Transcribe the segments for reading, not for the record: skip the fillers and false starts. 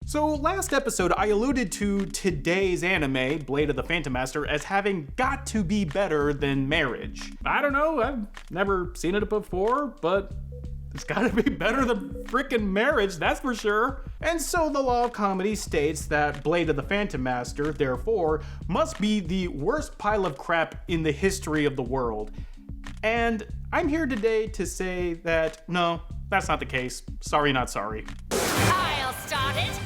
So last episode, I alluded to today's anime, Blade of the Phantom Master, as having got to be better than Marriage. I don't know, I've never seen it before, but it's gotta be better than frickin' Marriage, that's for sure. And so the law of comedy states that Blade of the Phantom Master, therefore, must be the worst pile of crap in the history of the world. And I'm here today to say that, no, that's not the case. Sorry, not sorry. I'll start it.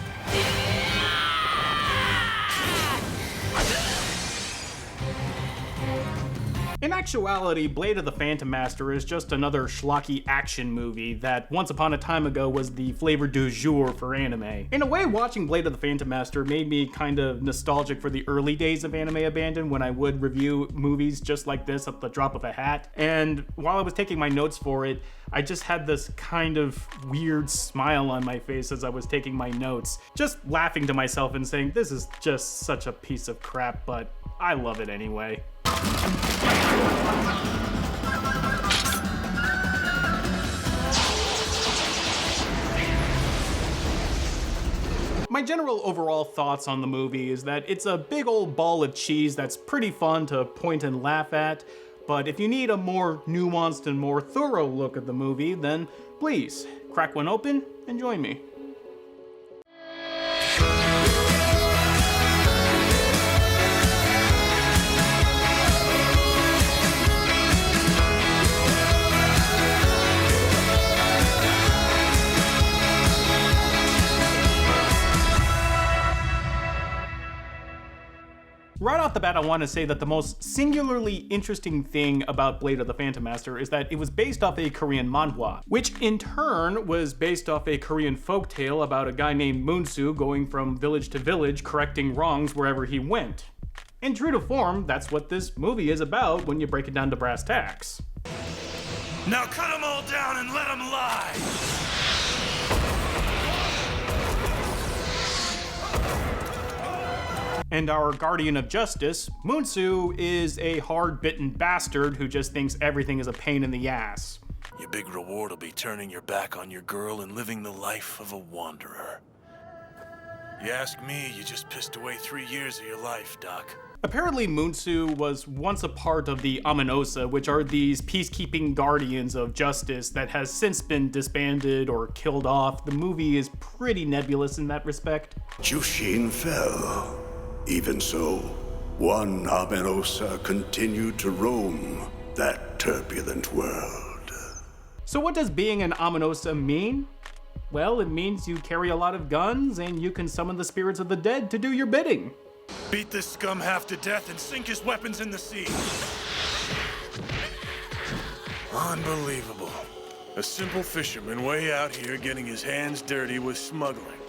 In actuality, Blade of the Phantom Master is just another schlocky action movie that once upon a time ago was the flavor du jour for anime. In a way, watching Blade of the Phantom Master made me kind of nostalgic for the early days of Anime Abandon when I would review movies just like this at the drop of a hat. And while I was taking my notes for it, I just had this kind of weird smile on my face as I was taking my notes, just laughing to myself and saying, this is just such a piece of crap, but I love it anyway. My general overall thoughts on the movie is that it's a big old ball of cheese that's pretty fun to point and laugh at, but if you need a more nuanced and more thorough look at the movie, then please, crack one open and join me. Right off the bat, I want to say that the most singularly interesting thing about Blade of the Phantom Master is that it was based off a Korean manhwa, which in turn was based off a Korean folktale about a guy named Moonsu going from village to village correcting wrongs wherever he went. And true to form, that's what this movie is about when you break it down to brass tacks. Now cut them all down and let them lie! And our guardian of justice, Moonsu, is a hard-bitten bastard who just thinks everything is a pain in the ass. Your big reward will be turning your back on your girl and living the life of a wanderer. You ask me, you just pissed away 3 years of your life, Doc. Apparently, Moonsu was once a part of the Amenosa, which are these peacekeeping guardians of justice that has since been disbanded or killed off. The movie is pretty nebulous in that respect. Jushin fell. Even so, one Amenosa continued to roam that turbulent world. So what does being an Amenosa mean? Well, it means you carry a lot of guns and you can summon the spirits of the dead to do your bidding. Beat this scum half to death and sink his weapons in the sea. Unbelievable. A simple fisherman way out here getting his hands dirty with smuggling.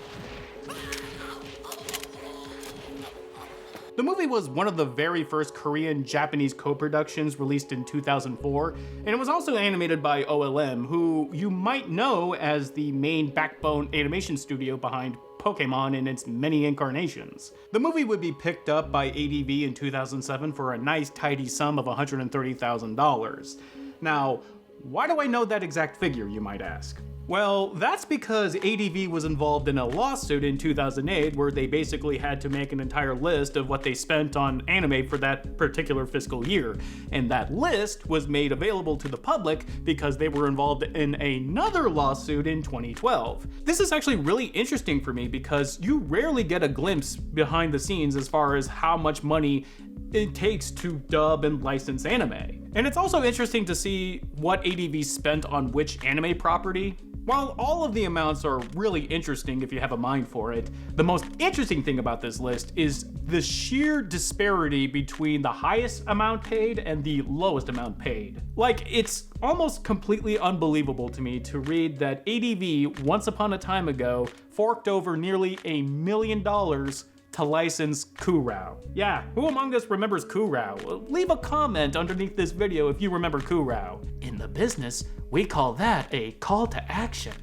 The movie was one of the very first Korean-Japanese co-productions released in 2004, and it was also animated by OLM, who you might know as the main backbone animation studio behind Pokémon in its many incarnations. The movie would be picked up by ADV in 2007 for a nice tidy sum of $130,000. Now, why do I know that exact figure, you might ask? Well, that's because ADV was involved in a lawsuit in 2008 where they basically had to make an entire list of what they spent on anime for that particular fiscal year. And that list was made available to the public because they were involved in another lawsuit in 2012. This is actually really interesting for me because you rarely get a glimpse behind the scenes as far as how much money it takes to dub and license anime. And it's also interesting to see what ADV spent on which anime property. While all of the amounts are really interesting if you have a mind for it, the most interesting thing about this list is the sheer disparity between the highest amount paid and the lowest amount paid. Like, it's almost completely unbelievable to me to read that ADV, once upon a time ago, forked over nearly $1 million to license Kurao. Yeah, who among us remembers Kurao? Leave a comment underneath this video if you remember Kurao. In the business, we call that a call to action.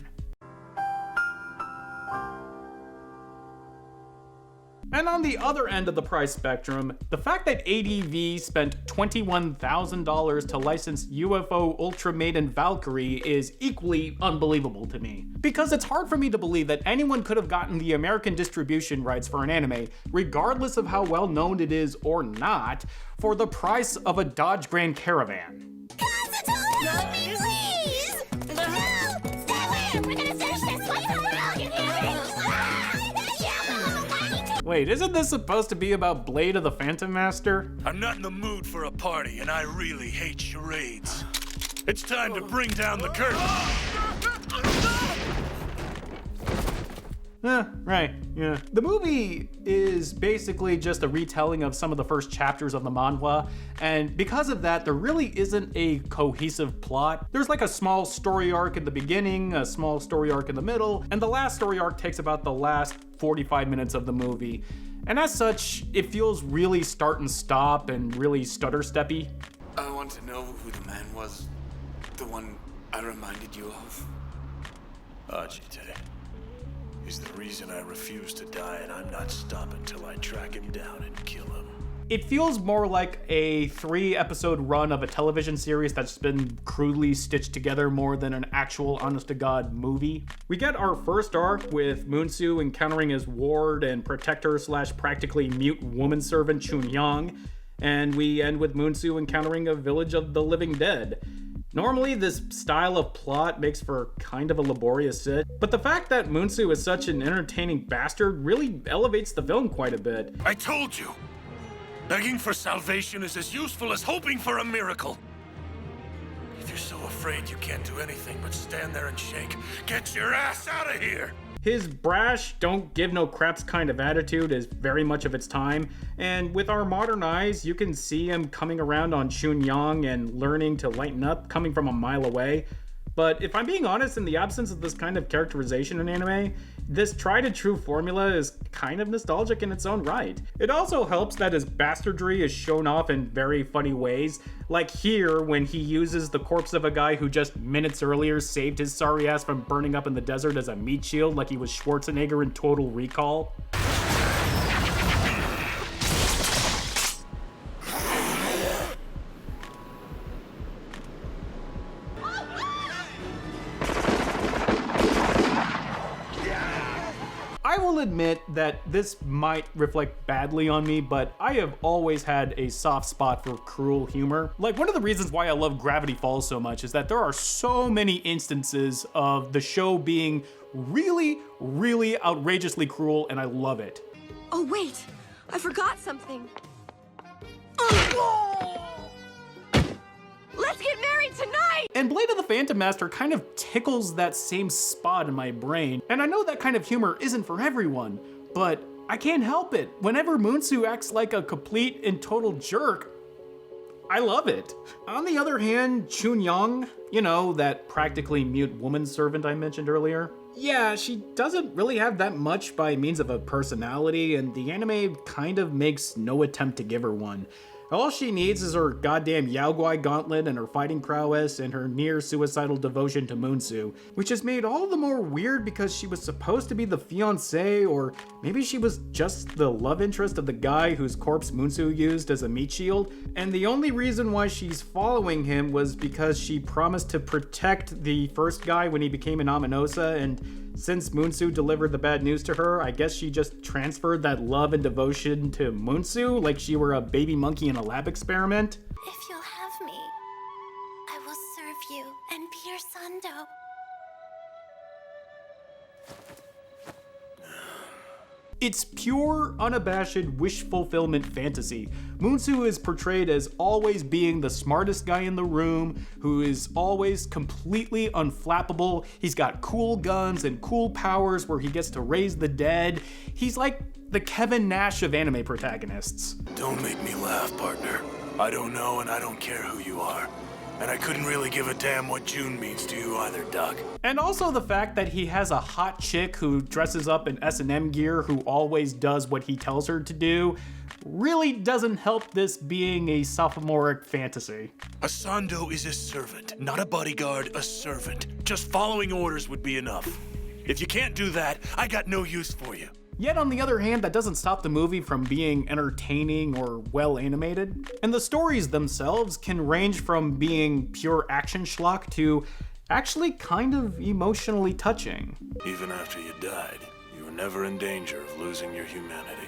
And on the other end of the price spectrum, the fact that ADV spent $21,000 to license UFO Ultra Maiden Valkyrie is equally unbelievable to me. Because it's hard for me to believe that anyone could have gotten the American distribution rights for an anime, regardless of how well known it is or not, for the price of a Dodge Grand Caravan. Please! No! Stay away! We're gonna finish this! Wait for Wait, isn't this supposed to be about Blade of the Phantom Master? I'm not in the mood for a party, and I really hate charades. It's time to bring down the curtain. Right, yeah. The movie is basically just a retelling of some of the first chapters of the manhwa, and because of that, there really isn't a cohesive plot. There's like a small story arc in the beginning, a small story arc in the middle, and the last story arc takes about the last 45 minutes of the movie. And as such, it feels really start and stop and really stutter-steppy. I want to know who the man was, the one I reminded you of. Ajite. He's the reason I refuse to die, and I'm not stopping till I track him down and kill him. It feels more like a 3-episode run of a television series that's been crudely stitched together more than an actual honest-to-God movie. We get our first arc with Moonsu encountering his ward and protector / practically mute woman servant Chun-Yang, and we end with Moonsu encountering a village of the living dead. Normally, this style of plot makes for kind of a laborious sit, but the fact that Moonsu is such an entertaining bastard really elevates the film quite a bit. I told you! Begging for salvation is as useful as hoping for a miracle. If you're so afraid you can't do anything but stand there and shake, get your ass out of here! His brash, don't give no craps kind of attitude is very much of its time, and with our modern eyes, you can see him coming around on Chun-Yang and learning to lighten up coming from a mile away. But if I'm being honest, in the absence of this kind of characterization in anime, this tried-and-true formula is kind of nostalgic in its own right. It also helps that his bastardry is shown off in very funny ways, like here when he uses the corpse of a guy who just minutes earlier saved his sorry ass from burning up in the desert as a meat shield like he was Schwarzenegger in Total Recall. I will admit that this might reflect badly on me, but I have always had a soft spot for cruel humor. Like, one of the reasons why I love Gravity Falls so much is that there are so many instances of the show being really, really outrageously cruel, and I love it. Oh, wait, I forgot something. Let's get married tonight! And Blade of the Phantom Master kind of tickles that same spot in my brain. And I know that kind of humor isn't for everyone, but I can't help it. Whenever Moonsu acts like a complete and total jerk, I love it. On the other hand, Chun-Yang, you know, that practically mute woman servant I mentioned earlier, yeah, she doesn't really have that much by means of a personality, and the anime kind of makes no attempt to give her one. All she needs is her goddamn Yaoguai gauntlet and her fighting prowess and her near-suicidal devotion to Moonsu, which is made all the more weird because she was supposed to be the fiancé, or maybe she was just the love interest of the guy whose corpse Moonsu used as a meat shield, and the only reason why she's following him was because she promised to protect the first guy when he became an Aminosa, and since Moonsu delivered the bad news to her, I guess she just transferred that love and devotion to Moonsu like she were a baby monkey in a lab experiment. If you'll have me, I will serve you and be your Sando. It's pure, unabashed wish fulfillment fantasy. Moonsu is portrayed as always being the smartest guy in the room, who is always completely unflappable. He's got cool guns and cool powers where he gets to raise the dead. He's like the Kevin Nash of anime protagonists. Don't make me laugh, partner. I don't know and I don't care who you are. And I couldn't really give a damn what June means to you either, Doc. And also the fact that he has a hot chick who dresses up in S&M gear who always does what he tells her to do really doesn't help this being a sophomoric fantasy. A Sando is a servant, not a bodyguard, a servant. Just following orders would be enough. If you can't do that, I got no use for you. Yet on the other hand, that doesn't stop the movie from being entertaining or well animated. And the stories themselves can range from being pure action schlock to actually kind of emotionally touching. Even after you died, you were never in danger of losing your humanity.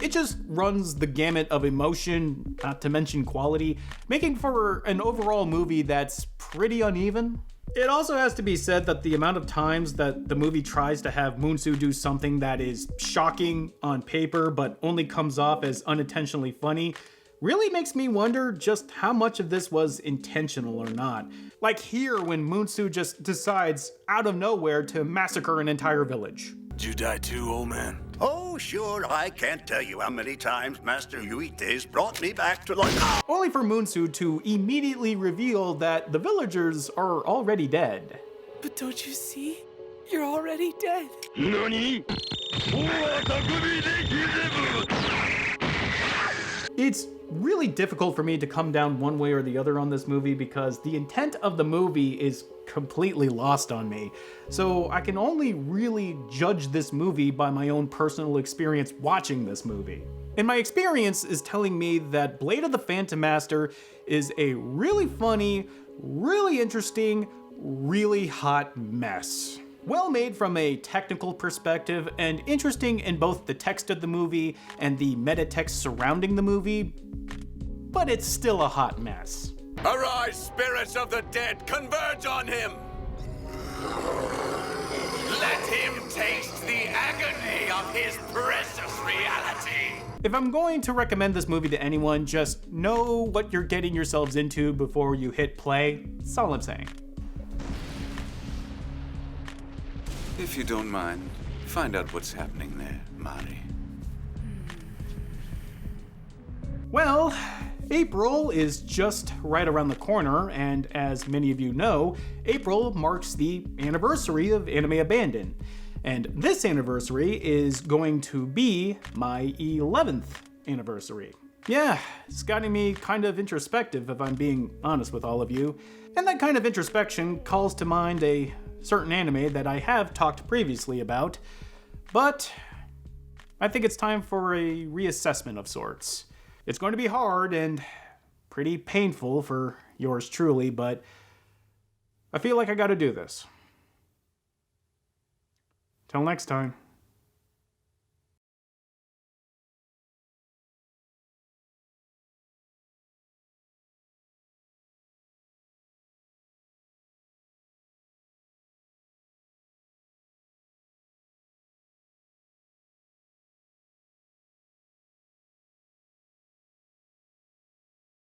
It just runs the gamut of emotion, not to mention quality, making for an overall movie that's pretty uneven. It also has to be said that the amount of times that the movie tries to have Moonsu do something that is shocking on paper but only comes off as unintentionally funny really makes me wonder just how much of this was intentional or not. Like here when Moonsu just decides out of nowhere to massacre an entire village. Did you die too, old man? Oh, sure, I can't tell you how many times Master Yuite's brought me back to life. Only for Moonsu to immediately reveal that the villagers are already dead. But don't you see? You're already dead. It's really difficult for me to come down one way or the other on this movie because the intent of the movie is completely lost on me. So I can only really judge this movie by my own personal experience watching this movie. And my experience is telling me that Blade of the Phantom Master is a really funny, really interesting, really hot mess. Well made from a technical perspective and interesting in both the text of the movie and the meta text surrounding the movie, but it's still a hot mess. Arise, spirits of the dead, converge on him! Let him taste the agony of his precious reality! If I'm going to recommend this movie to anyone, just know what you're getting yourselves into before you hit play. That's all I'm saying. If you don't mind, find out what's happening there, Mari. Well, April is just right around the corner, and as many of you know, April marks the anniversary of Anime Abandon. And this anniversary is going to be my 11th anniversary. Yeah, it's gotten me kind of introspective if I'm being honest with all of you. And that kind of introspection calls to mind a certain anime that I have talked previously about, but I think it's time for a reassessment of sorts. It's going to be hard and pretty painful for yours truly, but I feel like I gotta do this. Till next time.